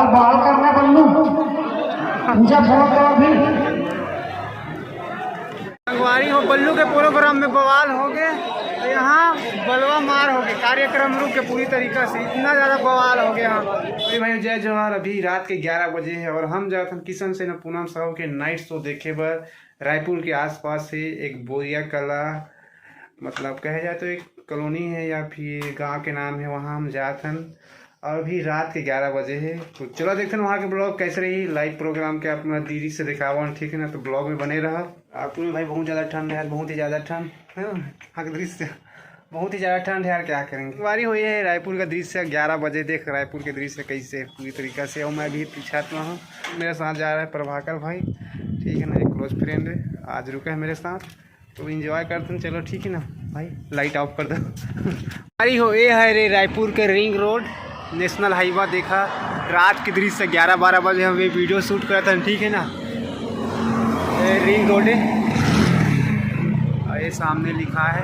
बवाल करना बल्लू जब हो तो अभी संगवारी हो बल्लू के प्रोग्राम में बवाल हो गए, तो यहाँ बलवा मार हो गए, कार्यक्रम रुक के पूरी तरीका से इतना ज़्यादा बवाल हो गया। अरे भाई जय जवाहर, अभी रात के 11 बजे है और हम जाते हैं किशन से न पूनम साहब के नाइट शो देखे बर रायपुर के आसपास से एक बोरिया कला, मतलब कहे जाए तो एक कॉलोनी है या फिर गांव के नाम है, वहाँ हम जाते हैं और अभी रात के 11 बजे है। तो चलो देखते हैं वहाँ के ब्लॉग कैसे रही, लाइव प्रोग्राम के अपना दीदी से दिखावा, ठीक है ना, तो ब्लॉग में बने रहा। रायपुर में भाई बहुत ज़्यादा ठंड है यार, बहुत ही ज़्यादा ठंड है, वहाँ का दृश्य बहुत ही ज़्यादा ठंड है यार, क्या करेंगे। बारी हुई है रायपुर का दृश्य 11 बजे, देख रायपुर के दृश्य कैसे पूरी तरीक़ा से। और मैं भी पीछा हूँ, मेरे साथ जा रहा है प्रभाकर भाई, ठीक है ना, एक क्लोज फ्रेंड है, आज रुका है मेरे साथ, तो इंजॉय करते हैं। चलो ठीक है ना भाई, लाइट ऑफ कर दो। बारी हो ये है रे रायपुर के रिंग रोड नेशनल हाईवा, देखा रात के दृश्य 11-12 बजे हम ये वीडियो शूट करते हैं, ठीक है ना। ये रिंग रोड है और ये सामने लिखा है,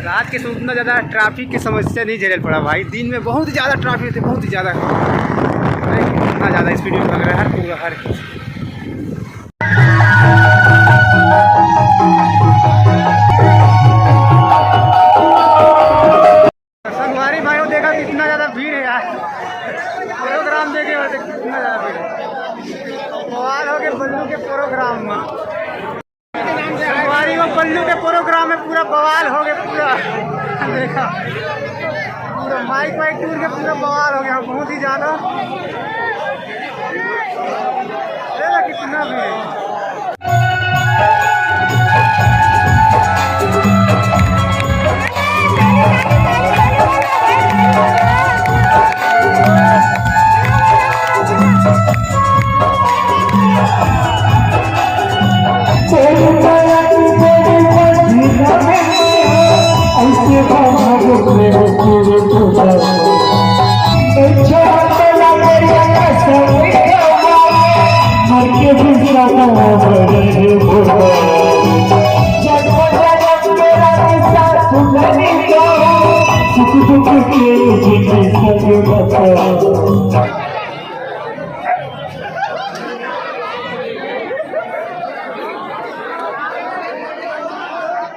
रात के समय उतना ज़्यादा ट्रैफिक की समस्या नहीं झेल पड़ा भाई, दिन में बहुत ही ज़्यादा ट्रैफिक थे, बहुत ही ज़्यादा, इतना ज़्यादा स्पीड में लग रहा है पूरा हर। संगवारी भाइयों देखा कितना ज़्यादा भीड़ है यार, प्रोग्राम देखे और कितना ज़्यादा भीड़ है, बवाल हो गए बल्लू के प्रोग्राम में। संगवारी में बल्लू के प्रोग्राम में पूरा बवाल हो गया, पूरा देखा पूरा माइक टूर के पूरा बवाल हो गया, बहुत ही ज़्यादा देखा कितना भीड़ है।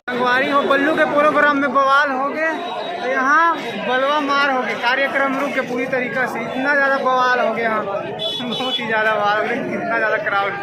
संगवारी हो बल्लू के प्रोग्राम में बवाल हो गए, तो यहाँ बलवा मार हो गए, कार्यक्रम रुक के पूरी तरीका से इतना ज़्यादा बवाल हो गया, बहुत ही ज़्यादा बवाल हो गया, कितना ज़्यादा क्राउड।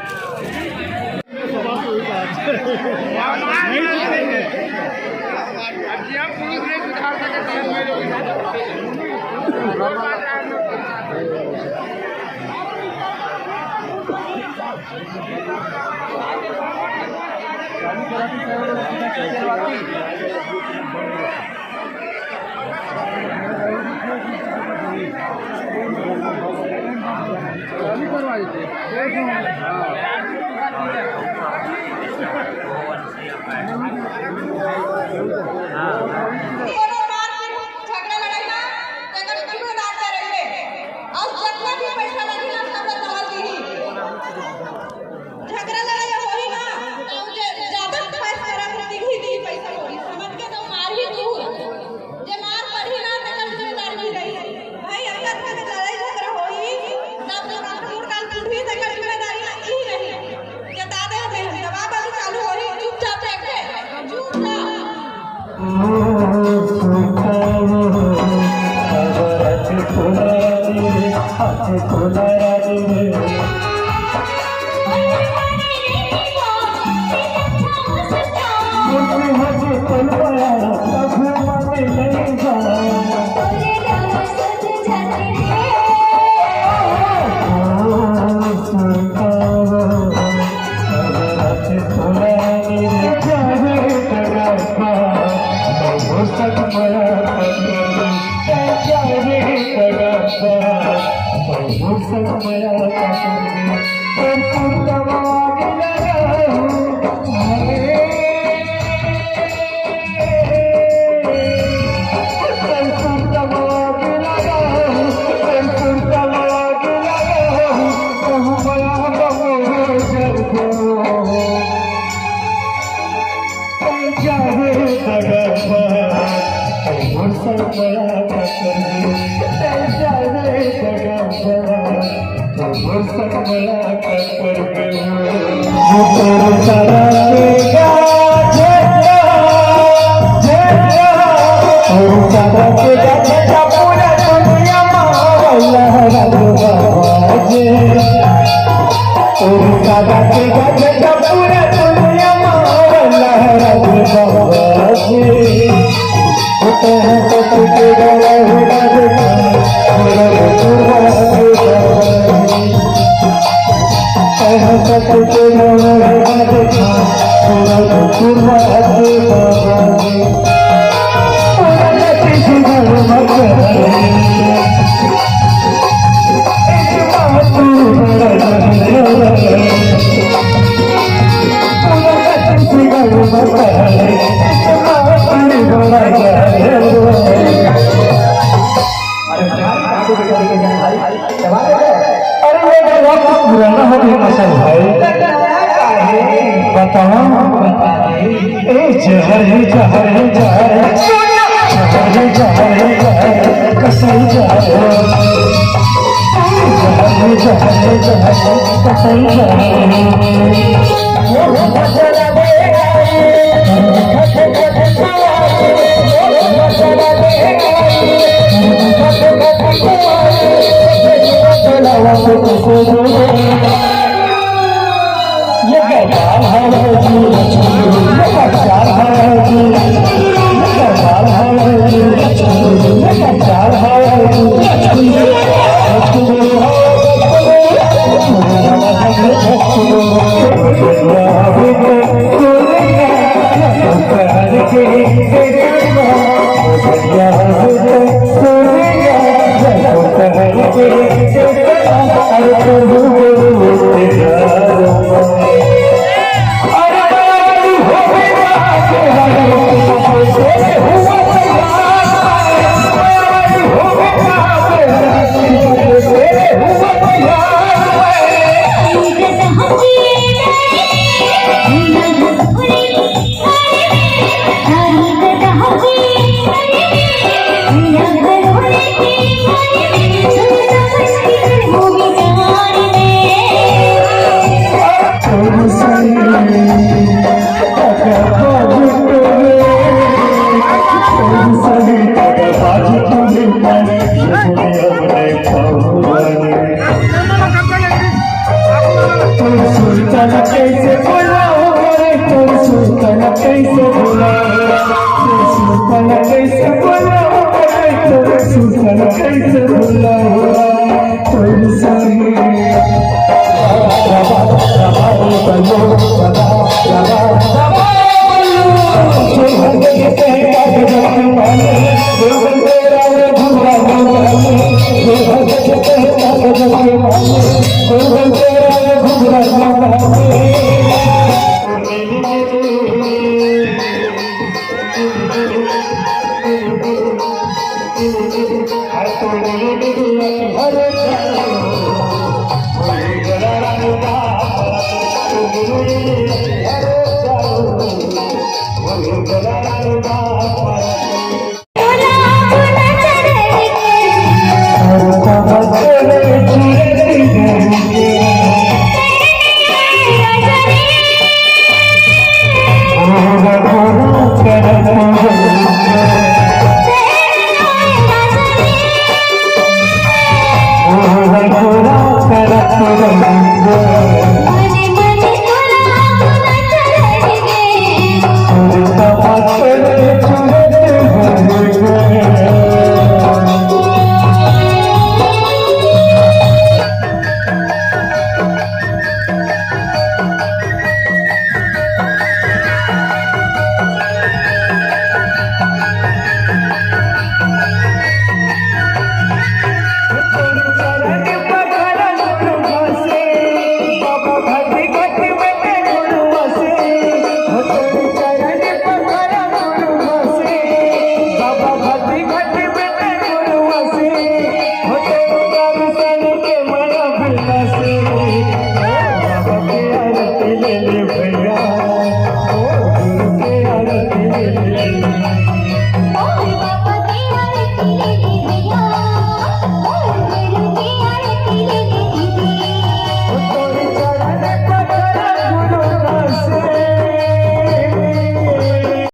Hare